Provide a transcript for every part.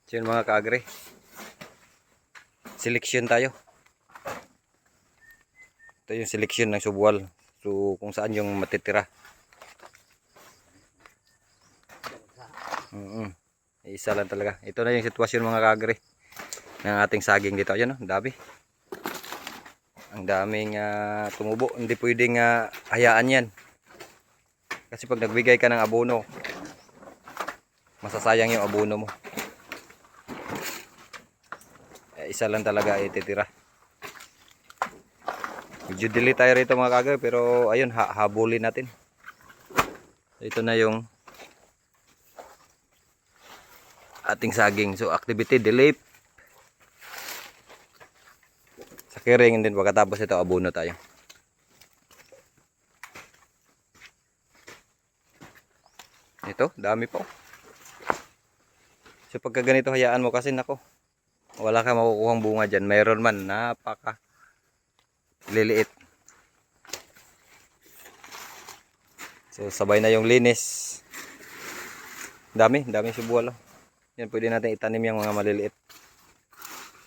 So yun mga kaagre, seleksyon tayo. Ito yung seleksyon ng subwal. So kung saan yung matitira. Isa lang talaga. Ito na yung sitwasyon mga kaagre ng ating saging dito. Ayan, ang dami. Ang daming tumubo. Hindi pwedeng hayaan yan. Kasi pag nagbigay ka ng abono, masasayang yung abono mo. Isa lang talaga ititira. Medyo delay tayo rito mga kaagre, pero ayun, habulin natin. Ito na yung ating saging. So activity delay. Sa kiring, din pagkatapos ito abono tayo. Ito, dami po. So pagka ganito hayaan mo kasi nako, wala ka makukuhang bunga dyan. Mayroon man, napaka liliit. So sabay na yung linis. Dami subwalo. Yan, pwede natin itanim yung mga maliliit.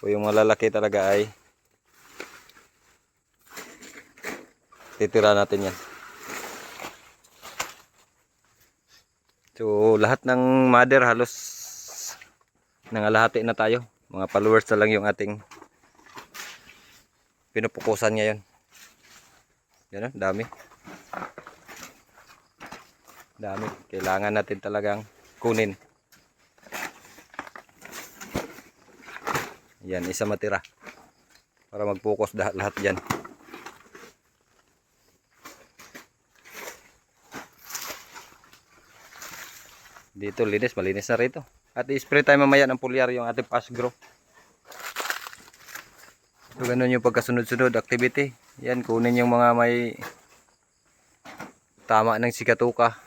O yung malalaki talaga ay titira natin yan. So lahat ng mother halos nangalahati na tayo. Mga followers na lang yung ating pinupukusan ngayon. Yan, dami. Kailangan natin talagang kunin. Yan, isa matira. Para mag-focus lahat dyan. Dito malinis na rito. At i-spray tayo mamaya ng foliar yung ating fast grow. So ganun yung pagkasunod-sunod activity. Yan, kunin yung mga may tama ng sikatuka.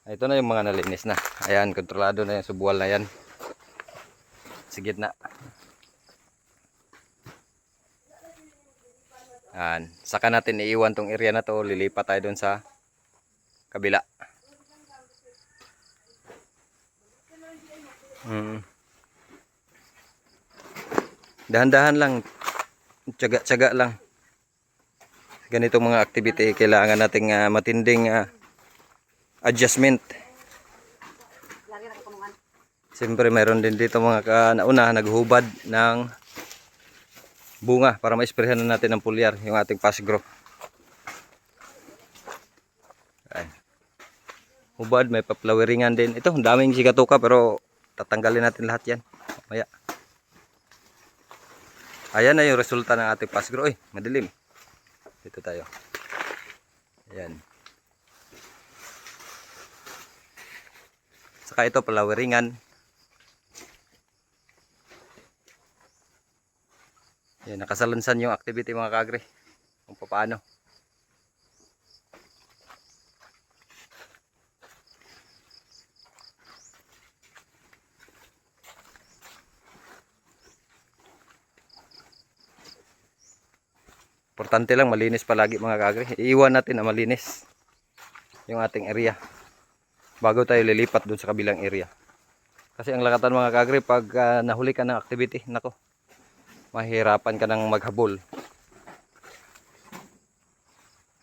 Ito na yung mga nalinis na. Ayan, kontrolado na yung subwal na yan. Sa gitna. Ayan. Saka natin iiwan tong area na to. Lilipat tayo dun sa kabila. Dahan-dahan lang. Tsaga-tsaga lang. Ganitong mga activity, kailangan nating matinding adjustment. Siyempre mayroon din dito mga nauna naghubad ng bunga para ma-sprayhan na natin ng foliar yung ating fast grow. Hubad, may pa-floweringan din. Ito, daming sikatuka pero tatanggalin natin lahat yan. Mamaya. Ayan na yung resulta ng ating fast grow. Madilim. Dito tayo. Ayan. Saka ito, floweringan. Ayan, nakasalansan yung activity mga kaagre. Kung paano. Importante lang malinis palagi mga kaagre. Iiwan natin na malinis yung ating area bago tayo lilipat dun sa kabilang area. Kasi ang lakatan mga kaagre, pag nahuli ka ng activity, nako, mahirapan ka ng maghabol.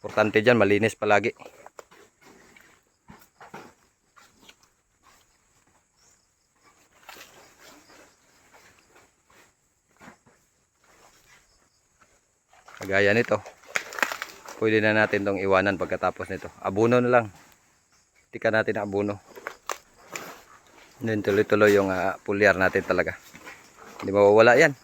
Importante dyan, malinis palagi. Kagaya nito, pwede na natin tong iwanan pagkatapos nito. Abono na lang. Tika natin ang abono. Then tuloy-tuloy yung foliar natin talaga. Hindi mawawala yan.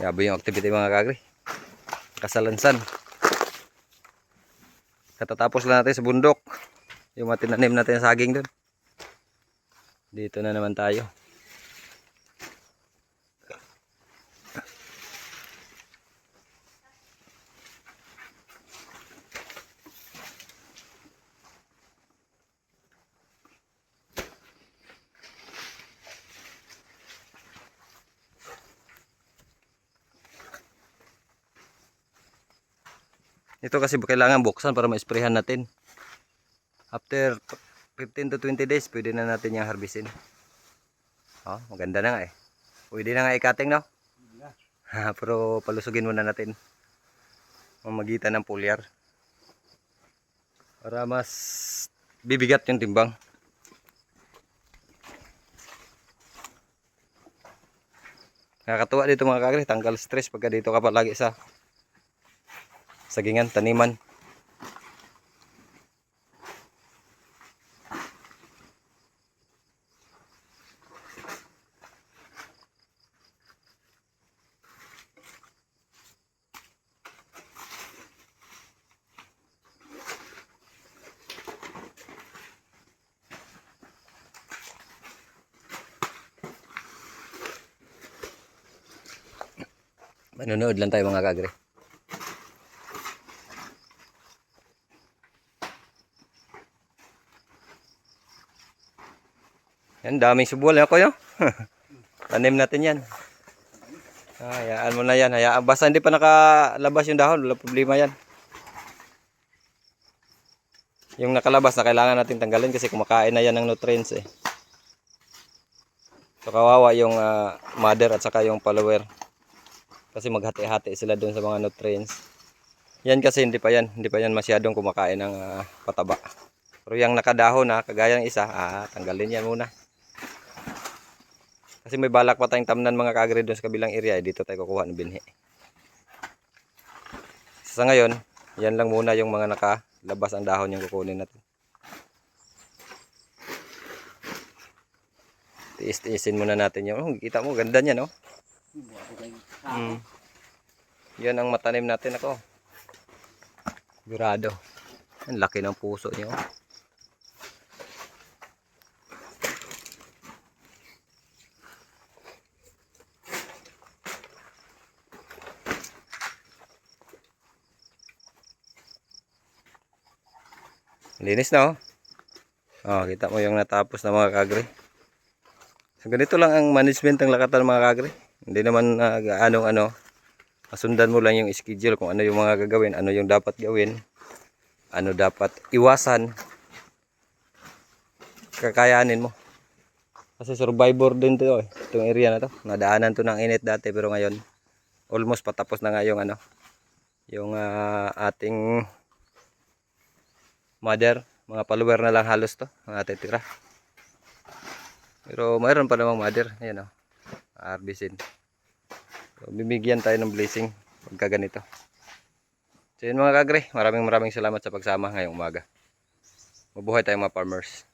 Grabe yung activity mga kagri. Kasalansan. Katatapos lang natin sa bundok. Yung matinanim natin sa saging dun. Dito na naman tayo. Ito kasi kailangan buksan para ma-sprayhan natin. After 15 to 20 days, pwede na natin yung harvestin. Oh, maganda na nga eh. Pwede na nga i-cutting, no? Pero palusugin muna natin. Mamagitan ng foliar. Para mas bibigat yung timbang. Nakakatuwa dito mga kagre, tanggal stress pagka dito ka palagi sa sagingan, taniman. Manonood lang tayo mga kagre. Yan, daming subol ako yun. Tanim natin yan. Hayaan mo na yan. Hayaan. Basta hindi pa nakalabas yung dahon, wala problema yan. Yung nakalabas na kailangan natin tanggalin kasi kumakain na yan ng nutrients eh. So kawawa yung mother at saka yung follower. Kasi maghati-hati sila dun sa mga nutrients. Yan kasi hindi pa yan masyadong kumakain ng pataba. Pero yung nakadahon na kagaya ng isa, tanggalin yan muna. Kasi may balak pa tayong tamnan mga kagre dun sa kabilang area, dito tayo kukuha ng binhi. Sa ngayon, yan lang muna yung mga nakalabas ang dahon yung kukunin natin. Tiis-tiisin muna natin yung, kita mo ganda niya no? Yan ang matanim natin ako. Sigurado. Ang laki ng puso niyo. Linis na oh. Oh, kita mo yung natapos na mga kagre. So, ganito lang ang management ng lakatan mga kagre. Hindi naman ano. Masundan mo lang yung schedule kung ano yung mga gagawin, ano yung dapat gawin, ano dapat iwasan. Kakayanin mo. Kasi survivor din to eh. Itong area na to. Nadaanan to ng init dati pero ngayon almost patapos na nga yung yung ating mother, mga follower na lang halos to ang natitira. Pero mayroon pa namang mother, ayan oh. Harvestin. So, bibigyan tayo ng blessing pagka ganito. So yun mga kagre, maraming salamat sa pagsama ngayong umaga. Mabuhay tayong mga farmers.